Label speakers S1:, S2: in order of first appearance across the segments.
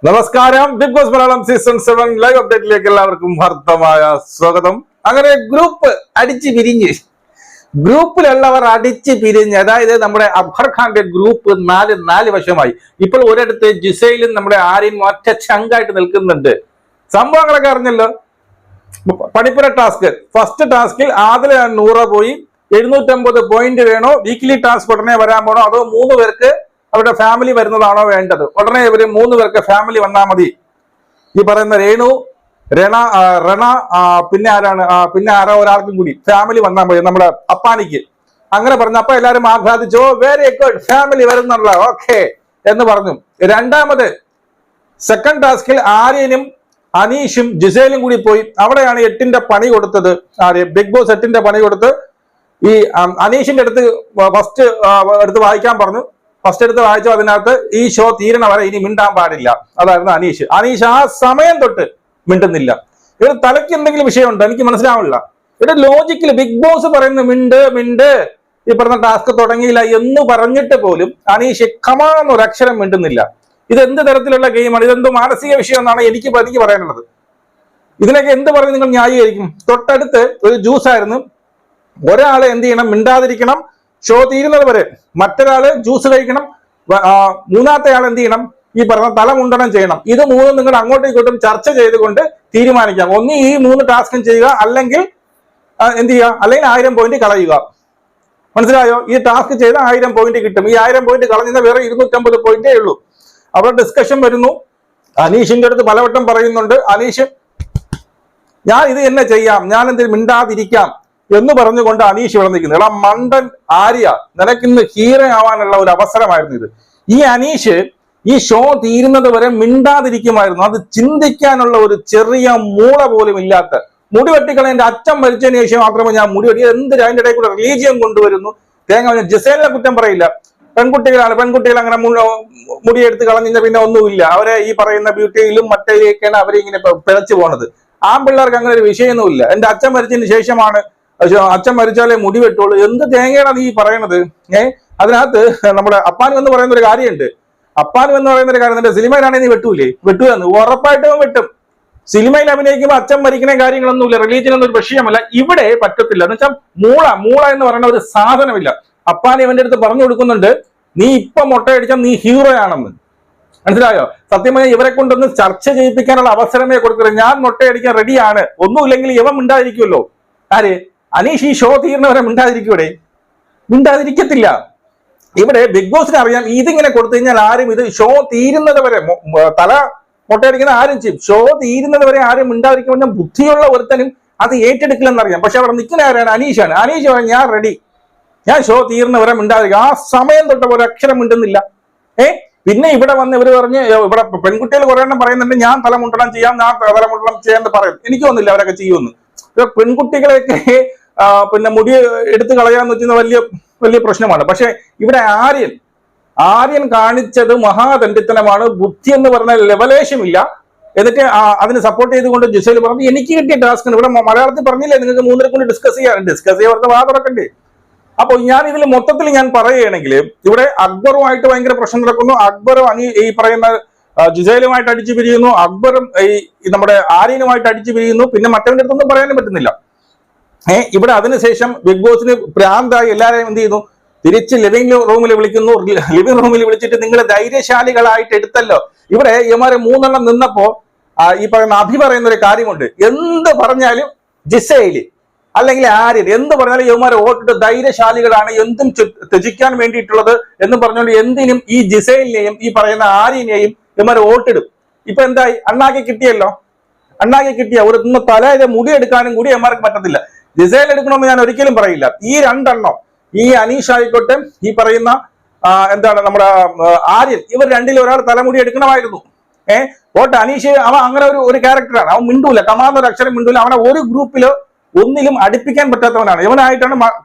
S1: നമസ്കാരം. Bigg Boss Malayalam season 7 live അപ്ഡേറ്റിലേക്ക് എല്ലാവർക്കും ഹർദ്ദമായ സ്വാഗതം. അങ്ങനെ ഗ്രൂപ്പ് അടിച്ചു പിരിഞ്ഞ് ഗ്രൂപ്പിലുള്ളവർ അടിച്ചു പിരിഞ്ഞ്, അതായത് നമ്മുടെ അബ്ഹർ ഖാന്റെ ഗ്രൂപ്പ് നാല് വശമായി. ഇപ്പോൾ ഒരിടത്ത് ജിസയിലും നമ്മുടെ ആര്യൻ ഒറ്റ ചങ്കായിട്ട് നിൽക്കുന്നുണ്ട്. സംഭവങ്ങളൊക്കെ അറിഞ്ഞല്ലോ. പണിപ്പുര ടാസ്ക്, ഫസ്റ്റ് ടാസ്കിൽ ആദില 100 പോയി. 750 പോയിന്റ് വേണോ? വീക്ക്ലി ടാസ്ക് ഉടനെ വരാൻ പോണോ? അതോ 3 പേർക്ക് അവരുടെ ഫാമിലി വരുന്നതാണോ വേണ്ടത്? ഉടനെ ഇവര് 3 പേർക്ക് ഫാമിലി വന്നാൽ മതി. ഈ പറയുന്ന രേണു, റണ, പിന്നെ ആരാ ഒരാൾക്കും കൂടി ഫാമിലി വന്നാൽ മതി, നമ്മുടെ അപ്പാനിക്ക്. അങ്ങനെ പറഞ്ഞു. അപ്പൊ എല്ലാരും ആഹ്ലാദിച്ചോ, വെരി ഗുഡ്, ഫാമിലി വരുന്നുള്ള, ഓക്കെ എന്ന് പറഞ്ഞു. രണ്ടാമത് സെക്കൻഡ് ടാസ്കിൽ ആര്യനും അനീഷും ജിസേലും കൂടി പോയി. അവിടെയാണ് 8ന്റെ പണി കൊടുത്തത്. ബിഗ് ബോസ് 8ന്റെ പണി കൊടുത്ത് ഈ അനീഷിന്റെ അടുത്ത് ഫസ്റ്റ് എടുത്ത് വായിക്കാൻ പറഞ്ഞു. ഫസ്റ്റ് എടുത്ത് വായിച്ചു. അതിനകത്ത് ഈ ഷോ തീരണ വരെ ഇനി മിണ്ടാൻ പാടില്ല. അതായിരുന്നു അനീഷ്. അനീഷ് ആ സമയം തൊട്ട് മിണ്ടുന്നില്ല. ഇവിടെ തലയ്ക്ക് എന്തെങ്കിലും വിഷയമുണ്ടോ? എനിക്ക് മനസ്സിലാവില്ല. ഇവിടെ ലോജിക്കില് ബിഗ് ബോസ് പറയുന്ന മിണ്ട് ഈ പറഞ്ഞ ടാസ്ക് തുടങ്ങിയില്ല എന്ന് പറഞ്ഞിട്ട് പോലും അനീഷ് കമാന്നൊരു അക്ഷരം മിണ്ടുന്നില്ല. ഇത് എന്ത് തരത്തിലുള്ള ഗെയിമാണ്? ഇതെന്തോ മാനസിക വിഷയം എന്നാണ് എനിക്ക് പറയാനുള്ളത്. ഇതിനൊക്കെ എന്ത് പറഞ്ഞ് നിങ്ങൾ ന്യായീകരിക്കും? തൊട്ടടുത്ത് ഒരു ജ്യൂസ് ആയിരുന്നു. ഒരാളെ എന്ത് ചെയ്യണം? മിണ്ടാതിരിക്കണം ഷോ തീരുന്നത് വരെ. മറ്റൊരാള് ജ്യൂസ് കഴിക്കണം. മൂന്നാമത്തെ ആൾ എന്ത് ചെയ്യണം? ഈ പറഞ്ഞ തലമുണ്ടനം ചെയ്യണം. ഇത് മൂന്നും നിങ്ങൾ അങ്ങോട്ടും ഇങ്ങോട്ടും ചർച്ച ചെയ്തുകൊണ്ട് തീരുമാനിക്കാം. ഒന്ന് ഈ 3 ടാസ്കും ചെയ്യുക, അല്ലെങ്കിൽ എന്ത് ചെയ്യുക, അല്ലെങ്കിൽ 1000 പോയിന്റ് കളയുക. മനസ്സിലായോ? ഈ ടാസ്ക് ചെയ്ത 1000 പോയിന്റ് കിട്ടും. ഈ 1000 പോയിന്റ് കളഞ്ഞാൽ വേറെ 250 പോയിന്റേ ഉള്ളൂ. അവിടെ ഡിസ്കഷൻ വരുന്നു. അനീഷിന്റെ അടുത്ത് പലവട്ടം പറയുന്നുണ്ട്. അനീഷ്, ഞാൻ ഇത് തന്നെ ചെയ്യാം, ഞാൻ എന്തെങ്കിലും മിണ്ടാതിരിക്കാം എന്ന് പറഞ്ഞുകൊണ്ട് അനീഷ് ഇവിടെ നിൽക്കുന്നത്. എടാ മണ്ടൻ ആര്യ, നിനക്കിന്ന് ഹീറോ ആവാനുള്ള ഒരു അവസരമായിരുന്നു ഇത്. ഈ അനീഷ് ഈ ഷോ തീരുന്നത് വരെ മിണ്ടാതിരിക്കുമായിരുന്നു. അത് ചിന്തിക്കാനുള്ള ഒരു ചെറിയ മൂള പോലും ഇല്ലാത്ത, മുടി വെട്ടിക്കളെന്റെ അച്ഛൻ മരിച്ചതിന് ശേഷം മാത്രമേ ഞാൻ മുടി വെട്ടി. എന്തിനാ അതിന്റെ ഇടയിൽ കൂടെ റിലീജിയൻ കൊണ്ടുവരുന്നു? തേങ്ങ. ജിസേലിനെ കുറ്റം പറയില്ല. പെൺകുട്ടികൾ അങ്ങനെ മുടിയെടുത്ത് കളഞ്ഞ പിന്നെ ഒന്നുമില്ല. അവരെ ഈ പറയുന്ന ബ്യൂട്ടിയിലും മറ്റേതിലേക്കാണ് അവരെ ഇങ്ങനെ പിഴച്ചു പോണത്. ആൺപിള്ളേർക്ക് അങ്ങനെ ഒരു വിഷയമൊന്നുമില്ല. എന്റെ അച്ഛൻ മരിച്ചതിന് ശേഷമാണ്, അച്ഛൻ മരിച്ചാലേ മുടി വെട്ടുള്ളൂ. എന്ത് തേങ്ങയാണ് നീ പറയണത്? അതിനകത്ത് നമ്മുടെ അപ്പാനും എന്ന് പറയുന്ന ഒരു കാര്യമുണ്ട്. അപ്പാനും എന്ന് പറയുന്ന ഒരു കാര്യം, എന്റെ സിനിമയിലാണെങ്കിൽ നീ വെട്ടുകയെന്ന് ഉറപ്പായിട്ടും വെട്ടും. സിനിമയിൽ അഭിനയിക്കുമ്പോൾ അച്ഛൻ മരിക്കുന്ന കാര്യങ്ങളൊന്നുമില്ല. റിലീജിയൻ ഒന്നും ഒരു വിഷയമല്ല. ഇവിടെ പറ്റത്തില്ല. എന്ന് വെച്ചാൽ മൂള എന്ന് പറയുന്ന ഒരു സാധനമില്ല. അപ്പാൻ ഇവന്റെ അടുത്ത് പറഞ്ഞു കൊടുക്കുന്നുണ്ട്, നീ ഇപ്പൊ മുട്ടയടിച്ചാൽ നീ ഹീറോ ആണെന്ന്. മനസ്സിലായോ? സത്യമായി ഇവരെ കൊണ്ടൊന്ന് ചർച്ച ചെയ്യിപ്പിക്കാനുള്ള അവസരമേ കൊടുക്കരുത്. ഞാൻ മുട്ടയടിക്കാൻ റെഡിയാണ്. ഒന്നുമില്ലെങ്കിൽ ഇവൻ മിണ്ടാതിരിക്കുമല്ലോ. ആര്? അനീഷ്. ഈ ഷോ തീർന്നവരെ മിണ്ടാതിരിക്കൂടെ? മിണ്ടാതിരിക്കത്തില്ല. ഇവിടെ ബിഗ് ബോസിന് അറിയാം, ഇതിങ്ങനെ കൊടുത്തു കഴിഞ്ഞാൽ ആരും ഇത് ഷോ തീരുന്നത് വരെ തല മുട്ടയടിക്കുന്ന ആരും ചെയ്യും. ഷോ തീരുന്നത് വരെ ആരും മിണ്ടാതിരിക്കുമ്പോൾ ബുദ്ധിയുള്ള ഒരുത്തനും അത് ഏറ്റെടുക്കില്ലെന്നറിയാം. പക്ഷെ അവിടെ നിൽക്കുന്ന ആരാണ്? അനീഷാണ്. അനീഷ് പറയാം, ഞാൻ റെഡി, ഞാൻ ഷോ തീർന്നവരെ മിണ്ടാതിരിക്കും. ആ സമയം തൊട്ട് ഒരു അക്ഷരം മിണ്ടുന്നില്ല. പിന്നെ ഇവിടെ വന്ന് ഇവര് പറഞ്ഞ്, ഇവിടെ പെൺകുട്ടികൾ കുറെ എണ്ണം പറയുന്നുണ്ട്, ഞാൻ തലമുണ്ടണം ചെയ്യാം, ഞാൻ തലമുണ്ടണം ചെയ്യാൻ പറയും. എനിക്ക് തോന്നുന്നില്ല അവരൊക്കെ ചെയ്യുമെന്ന്. പെൺകുട്ടികളെയൊക്കെ പിന്നെ മുടി എടുത്ത് കളയാന്ന് വെച്ചാൽ വലിയ പ്രശ്നമാണ്. പക്ഷെ ഇവിടെ ആര്യൻ കാണിച്ചത് മഹാതണ്ടിത്തനമാണ്. ബുദ്ധി എന്ന് പറഞ്ഞ ലെവലേശമില്ല. എന്നിട്ട് അതിന് സപ്പോർട്ട് ചെയ്തുകൊണ്ട് ജിസേൽ പറഞ്ഞു, എനിക്ക് കിട്ടിയ ടാസ്കിന് ഇവിടെ മലയാളത്തിൽ പറഞ്ഞില്ലേ, നിങ്ങൾക്ക് 3 കൊണ്ട് ഡിസ്കസ് ചെയ്യാൻ വാ തുറക്കണ്ടേ? അപ്പൊ ഞാൻ ഇതിൽ മൊത്തത്തിൽ ഞാൻ പറയുകയാണെങ്കിൽ, ഇവിടെ അക്ബറുമായിട്ട് ഭയങ്കര പ്രശ്നം നടക്കുന്നു. അക്ബറും ഈ പറയുന്ന ജിസേലുമായിട്ട് അടിച്ചു പിരിയുന്നു. അക്ബറും ഈ നമ്മുടെ ആര്യനുമായിട്ട് അടിച്ചു പിരിയുന്നു. പിന്നെ മറ്റവന്റെ അടുത്തൊന്നും പറയാനും പറ്റുന്നില്ല. ഇവിടെ അതിനുശേഷം ബിഗ് ബോസിന് പ്രാന്തായി എല്ലാവരെയും എന്ത് ചെയ്യുന്നു? തിരിച്ച് ലിവിംഗ് റൂമിൽ വിളിക്കുന്നു. ലിവിംഗ് റൂമിൽ വിളിച്ചിട്ട് നിങ്ങൾ ധൈര്യശാലികളായിട്ട് എടുത്തല്ലോ. ഇവിടെ ഇവന്മാരെ 3 എണ്ണം നിന്നപ്പോ ഈ പറയുന്ന പറയുന്ന ഒരു കാര്യമുണ്ട്. എന്ത് പറഞ്ഞാലും ജിസേല് അല്ലെങ്കിൽ ആര്യൻ എന്ത് പറഞ്ഞാലും യവന്മാരെ വോട്ടിട്ട് ധൈര്യശാലികളാണ്, എന്തും ത്യജിക്കാൻ വേണ്ടിയിട്ടുള്ളത് എന്ന് പറഞ്ഞുകൊണ്ട് എന്തിനും ഈ ജിസേലിനെയും ഈ പറയുന്ന ആര്യനെയും യവന്മാരെ വോട്ടിടും. ഇപ്പൊ എന്തായി? അണ്ണാക്കി കിട്ടിയല്ലോ. അണ്ണാക്കി കിട്ടിയ ഒരു തലയിലെ മുടി എടുക്കാനും കൂടി യവന്മാർക്ക് പറ്റത്തില്ല. ജിസേൽ എടുക്കണമെന്ന് ഞാൻ ഒരിക്കലും പറയില്ല. ഈ 2 എണ്ണം, ഈ അനീഷ് ആയിക്കോട്ടെ, ഈ പറയുന്ന എന്താണ് നമ്മുടെ ആര്യൻ, ഇവർ 2ൽ ഒരാൾ തലമുടി എടുക്കണമായിരുന്നു. വോട്ട് അനീഷ് അവൻ അങ്ങനെ ഒരു ക്യാരക്ടറാണ്. അവൻ മിണ്ടൂല, കമാന്നൊരു അക്ഷരം മിണ്ടൂല. അവനെ ഒരു ഗ്രൂപ്പിലോ ഒന്നിലും അടുപ്പിക്കാൻ പറ്റാത്തവനാണ്. ഇവനായിട്ടാണ്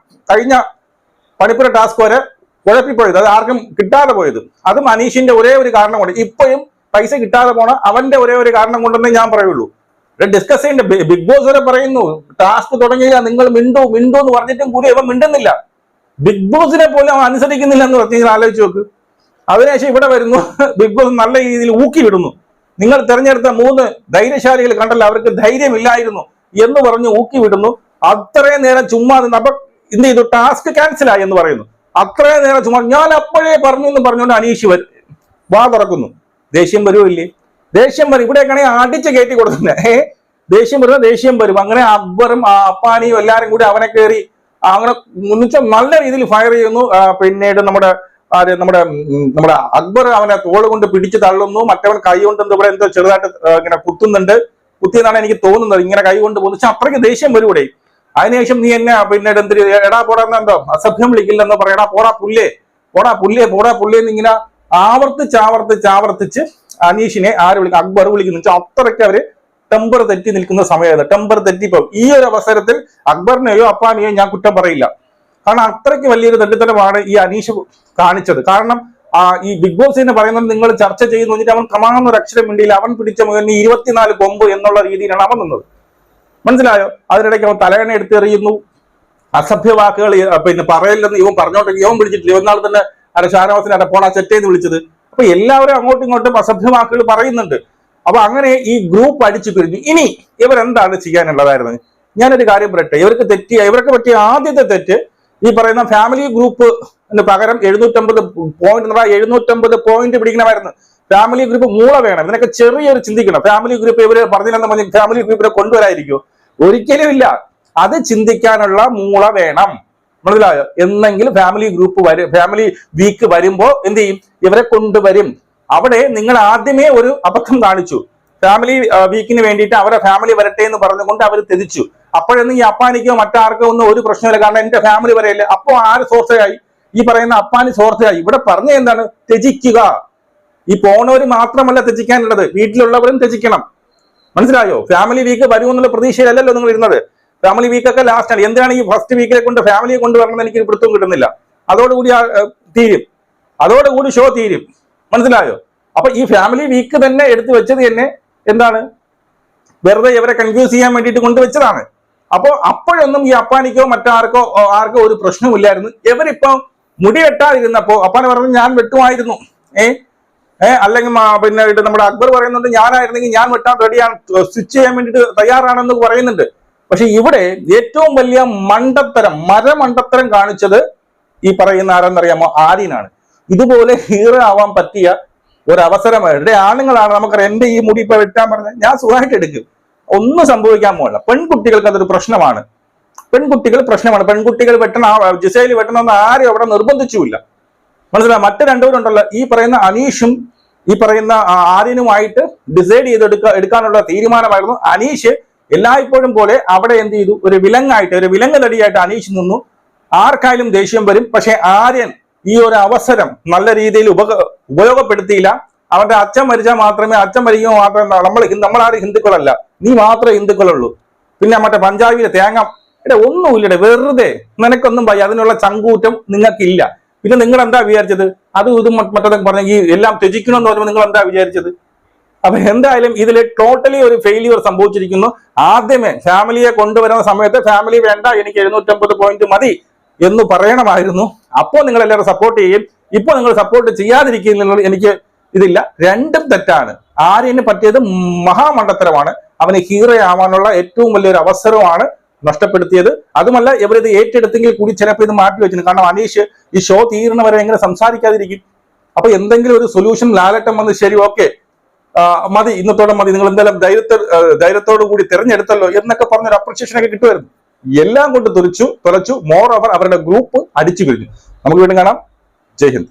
S1: കഴിഞ്ഞ പണിപ്പുര ടാസ്ക് വരെ കുഴപ്പിപ്പോയത്. അത് ആർക്കും കിട്ടാതെ പോയത്. അതും അനീഷിന്റെ ഒരേ ഒരു കാരണം കൊണ്ട്. ഇപ്പോഴും പൈസ കിട്ടാതെ പോണ അവന്റെ ഒരേ ഒരു കാരണം കൊണ്ടെന്നേ ഞാൻ പറയുള്ളൂ. ഡിസ്കസ് ചെയ്യേണ്ട. ബിഗ് ബോസ് വരെ പറയുന്നു, ടാസ്ക് തുടങ്ങിയ നിങ്ങൾ മിണ്ടു എന്ന് പറഞ്ഞിട്ടും കൂടി ഇവൻ മിണ്ടുന്നില്ല. ബിഗ് ബോസിനെ പോലും അവൻ അനുസരിക്കുന്നില്ല എന്ന് പറഞ്ഞാൽ ആലോചിച്ച് നോക്ക്. അതിനുശേഷം ഇവിടെ വരുന്നു, ബിഗ് ബോസ് നല്ല രീതിയിൽ ഊക്കി വിടുന്നു. നിങ്ങൾ തെരഞ്ഞെടുത്ത 3 ധൈര്യശാലികൾ കണ്ടല്ലോ, അവർക്ക് ധൈര്യമില്ലായിരുന്നു എന്ന് പറഞ്ഞ് ഊക്കി വിടുന്നു. അത്രയും നേരം ചുമ്മാ അപ്പൊ എന്ത് ചെയ്തു, ടാസ്ക് ക്യാൻസൽ ആയി എന്ന് പറയുന്നു. അത്രയും നേരം ചുമ്മാ ഞാൻ അപ്പോഴേ പറഞ്ഞു എന്ന് പറഞ്ഞുകൊണ്ട് അനീഷ് വാ തുറക്കുന്നു. ദേഷ്യം വരുമില്ലേ? ദേഷ്യം വരും. ഇവിടെയൊക്കെയാണെങ്കിൽ അടിച്ച് കയറ്റി കൊടുക്കുന്നത്. ദേഷ്യം വരും. അങ്ങനെ അക്ബറും അപ്പാനിയും എല്ലാരും കൂടി അവനെ കയറി അങ്ങനെ നല്ല രീതിയിൽ ഫയർ ചെയ്യുന്നു. പിന്നീട് നമ്മുടെ അക്ബർ അവനെ തോള് കൊണ്ട് പിടിച്ചു തള്ളുന്നു. മറ്റവൻ കൈ കൊണ്ട് ഇവിടെ എന്തോ ചെറുതായിട്ട് ഇങ്ങനെ കുത്തുന്നുണ്ട്. കുത്തിയെന്നാണ് എനിക്ക് തോന്നുന്നത്. ഇങ്ങനെ കൈ കൊണ്ട് പോകുന്നു. പക്ഷെ അത്രയ്ക്ക് ദേഷ്യം വരും ഇവിടെ. അതിനുശേഷം നീ എന്നെ പിന്നീട് എന്തിരി എടാ പോടാന്നെന്തോ അസഭ്യം വിളിക്കില്ലെന്നോ പറയടാ, പോടാ പുല്ലേ എന്നിങ്ങനെ ആവർത്തിച്ച് അനീഷിനെ ആര് വിളിക്കും, അക്ബർ വിളിക്കുന്നു. അത്രയ്ക്ക് അവര് ടെമ്പർ തെറ്റി നിൽക്കുന്ന സമയത്ത് ടെമ്പർ തെറ്റിപ്പോ ഈ ഒരു അവസരത്തിൽ അക്ബറിനെയോ അപ്പാനെയോ ഞാൻ കുറ്റം പറയില്ല. കാരണം അത്രയ്ക്ക് വലിയൊരു തെറ്റിത്തരമാണ് ഈ അനീഷ് കാണിച്ചത്. കാരണം ഈ ബിഗ് ബോസിനെ പറയുന്നത് നിങ്ങൾ ചർച്ച ചെയ്യുന്നു എന്നിട്ട് അവൻ കമാന്നൊരു അക്ഷരം മിണ്ടിയില്ല. അവൻ പിടിച്ച മുതൽ 24 കൊമ്പ് എന്നുള്ള രീതിയിലാണ് അവൻ നിന്നത്. മനസ്സിലായോ? അതിനിടയ്ക്ക് അവൻ തലകണ എടുത്തെറിയുന്നു. അസഭ്യ വാക്കുകൾ പിന്നെ പറയില്ലെന്ന് ഇവൻ പറഞ്ഞോട്ടെങ്കിൽ ഇവൻ പിടിച്ചിട്ടില്ല. ഒന്നാൾ തന്നെ ഷാനവാസിനെ പോണ ചെറ്റേന്ന് വിളിച്ചത്. അപ്പൊ എല്ലാവരും അങ്ങോട്ടും ഇങ്ങോട്ടും അസഭ്യ വാക്കുകൾ പറയുന്നുണ്ട്. അപ്പൊ അങ്ങനെ ഈ ഗ്രൂപ്പ് അടിച്ചു പിരിഞ്ഞു. ഇനി ഇവരെന്താണ് ചെയ്യാനുള്ളതായിരുന്നു? ഞാനൊരു കാര്യം പറയട്ടെ. ഇവർക്ക് പറ്റിയ ആദ്യത്തെ തെറ്റ് ഈ പറയുന്ന ഫാമിലി ഗ്രൂപ്പ് പകരം 750 പോയിന്റ് പിടിക്കണമായിരുന്നു. ഫാമിലി ഗ്രൂപ്പ് മൂള വേണം. ഇതിനൊക്കെ ചെറിയൊരു ചിന്തിക്കണം. ഫാമിലി ഗ്രൂപ്പ് ഇവര് പറഞ്ഞില്ലെന്ന് പറഞ്ഞ് ഫാമിലി ഗ്രൂപ്പിനെ കൊണ്ടുവരായിരിക്കും? ഒരിക്കലും ഇല്ല. അത് ചിന്തിക്കാനുള്ള മൂള വേണം. മനസ്സിലായോ? എന്നെങ്കിലും ഫാമിലി വീക്ക് വരുമ്പോ എന്ത് ചെയ്യും? ഇവരെ കൊണ്ടുവരും. അവിടെ നിങ്ങൾ ആദ്യമേ ഒരു അബദ്ധം കാണിച്ചു. ഫാമിലി വീക്കിന് വേണ്ടിയിട്ട് അവരെ ഫാമിലി വരട്ടെ എന്ന് പറഞ്ഞുകൊണ്ട് അവർ തെറ്റിച്ചു. അപ്പോഴൊന്നും ഈ അപ്പാനിക്കോ മറ്റാർക്കോ ഒന്നും ഒരു പ്രശ്നമില്ല. കാരണം എന്റെ ഫാമിലി വരെയല്ലേ. അപ്പോ ആര് സോർസയായി? ഈ പറയുന്ന അപ്പാനി സോർസയായി. ഇവിടെ പറഞ്ഞ എന്താണ്? ത്യജിക്കുക. ഈ പോണവര് മാത്രമല്ല ത്യജിക്കാനുള്ളത്, വീട്ടിലുള്ളവരും ത്യജിക്കണം. മനസ്സിലായോ? ഫാമിലി വീക്ക് വരുമെന്നുള്ള പ്രതീക്ഷയിലല്ലോ നിങ്ങൾ ഇരുന്നത്. ഫാമിലി വീക്കൊക്കെ ലാസ്റ്റ് ആണ്. എന്തിനാണ് ഈ ഫസ്റ്റ് വീക്കിലെ കൊണ്ട് ഫാമിലിയെ കൊണ്ടുവരണമെന്ന് എനിക്ക് പിടുത്തം കിട്ടുന്നില്ല. അതോടുകൂടി തീരും. അതോടുകൂടി ഷോ തീരും. മനസ്സിലായോ? അപ്പൊ ഈ ഫാമിലി വീക്ക് തന്നെ എടുത്തു വെച്ചത് തന്നെ എന്താണ്? വെറുതെ ഇവരെ കൺഫ്യൂസ് ചെയ്യാൻ വേണ്ടിയിട്ട് കൊണ്ടുവച്ചതാണ്. അപ്പോ അപ്പോഴൊന്നും ഈ അപ്പാനിക്കോ ആർക്കോ ഒരു പ്രശ്നമില്ലായിരുന്നു. ഇവരിപ്പോ മുടി വെട്ടാതിരുന്നപ്പോ അപ്പാനെ പറഞ്ഞു ഞാൻ വെട്ടുമായിരുന്നു. അല്ലെങ്കിൽ പിന്നെ നമ്മുടെ അക്ബർ പറയുന്നുണ്ട് ഞാനായിരുന്നെങ്കിൽ ഞാൻ വെട്ടാൻ റെഡിയാണ്, സ്വിച്ച് ചെയ്യാൻ വേണ്ടിയിട്ട് തയ്യാറാണെന്ന് പറയുന്നുണ്ട്. പക്ഷെ ഇവിടെ ഏറ്റവും വലിയ മരമണ്ടത്തരം കാണിച്ചത് ഈ പറയുന്ന ആരെന്നറിയാമോ? ആര്യനാണ്. ഇതുപോലെ ഹീറോ ആവാൻ പറ്റിയ ഒരവസരമായിട്ട് ആണുങ്ങളാണ്. നമുക്കറിയാം. എന്റെ ഈ മുടി ഇപ്പൊ വെട്ടാൻ പറഞ്ഞാൽ ഞാൻ സുഖമായിട്ട് എടുക്കും. ഒന്നും സംഭവിക്കാൻ പോകില്ല. പെൺകുട്ടികൾക്ക് അതൊരു പ്രശ്നമാണ്. പെൺകുട്ടികൾ വെട്ടണം, ജിസൈൽ വെട്ടണമെന്ന് ആരും അവിടെ നിർബന്ധിച്ചുമില്ല. മനസ്സിലായി? മറ്റു രണ്ടുപേരുണ്ടല്ലോ, ഈ പറയുന്ന അനീഷും ഈ പറയുന്ന ആര്യനുമായിട്ട് ഡിസൈഡ് എടുക്കാനുള്ള തീരുമാനമായിരുന്നു. അനീഷ് എല്ലായ്പ്പോഴും പോലെ അവിടെ എന്ത് ചെയ്തു? ഒരു വിലങ്ങ് തടിയായിട്ട് അനീഷ് നിന്നു. ആർക്കായാലും ദേഷ്യം വരും. പക്ഷെ ആര്യൻ ഈ ഒരു അവസരം നല്ല രീതിയിൽ ഉപയോഗപ്പെടുത്തിയില്ല. അവന്റെ അച്ഛൻ മരിച്ചാൽ മാത്രമേ നമ്മളാരും ഹിന്ദുക്കളല്ല, നീ മാത്രമേ ഹിന്ദുക്കളുള്ളൂ. പിന്നെ മറ്റേ പഞ്ചാബിലെ തേങ്ങ ഒന്നുമില്ലടെ, വെറുതെ നിനക്കൊന്നും പോയി അതിനുള്ള ചങ്കൂറ്റം നിങ്ങൾക്കില്ല. പിന്നെ നിങ്ങൾ എന്താ വിചാരിച്ചത്? ഇതും മറ്റൊക്കെ പറഞ്ഞ ഈ എല്ലാം ത്യജിക്കണമെന്ന് പറയുമ്പോൾ നിങ്ങൾ എന്താ വിചാരിച്ചത്? അപ്പൊ എന്തായാലും ഇതിൽ ടോട്ടലി ഒരു ഫെയിലിയർ സംഭവിച്ചിരിക്കുന്നു. ആദ്യമേ ഫാമിലിയെ കൊണ്ടുവരുന്ന സമയത്ത് ഫാമിലി വേണ്ട, എനിക്ക് 750 പോയിന്റ് മതി എന്ന് പറയണമായിരുന്നു. അപ്പോൾ നിങ്ങൾ എല്ലാവരും സപ്പോർട്ട് ചെയ്യും. ഇപ്പോൾ നിങ്ങൾ സപ്പോർട്ട് ചെയ്യാതിരിക്കുന്നത് എനിക്ക് ഇതില്ല. രണ്ടും തെറ്റാണ്. ആര്യന് പറ്റിയത് മഹാമണ്ഡത്തരമാണ്. അവന് ഹീറോ ആവാനുള്ള ഏറ്റവും വലിയൊരു അവസരമാണ് നഷ്ടപ്പെടുത്തിയത്. അതുമല്ല, ഇവരിത് ഏറ്റെടുത്തെങ്കിൽ കൂടി ചിലപ്പോൾ ഇത് മാറ്റി വെച്ചിരുന്നു. കാരണം അനീഷ് ഈ ഷോ തീരുന്നവരെ എങ്ങനെ സംസാരിക്കാതിരിക്കും? അപ്പൊ എന്തെങ്കിലും ഒരു സൊല്യൂഷൻ ലാലട്ടം വന്ന് ശരി ഓക്കെ മതി, ഇന്നത്തോടെ മതി, നിങ്ങൾ എന്തായാലും ധൈര്യത്തോടു കൂടി തിരഞ്ഞെടുത്തല്ലോ എന്നൊക്കെ പറഞ്ഞൊരു അപ്രിസിയേഷൻ ഒക്കെ കിട്ടുമായിരുന്നു. എല്ലാം കൊണ്ട് തുലച്ചു. മോർ ഓവർ അവരുടെ ഗ്രൂപ്പ് അടിച്ചു കഴിഞ്ഞു. നമുക്ക് വീണ്ടും കാണാം. ജയ് ഹിന്ദ്.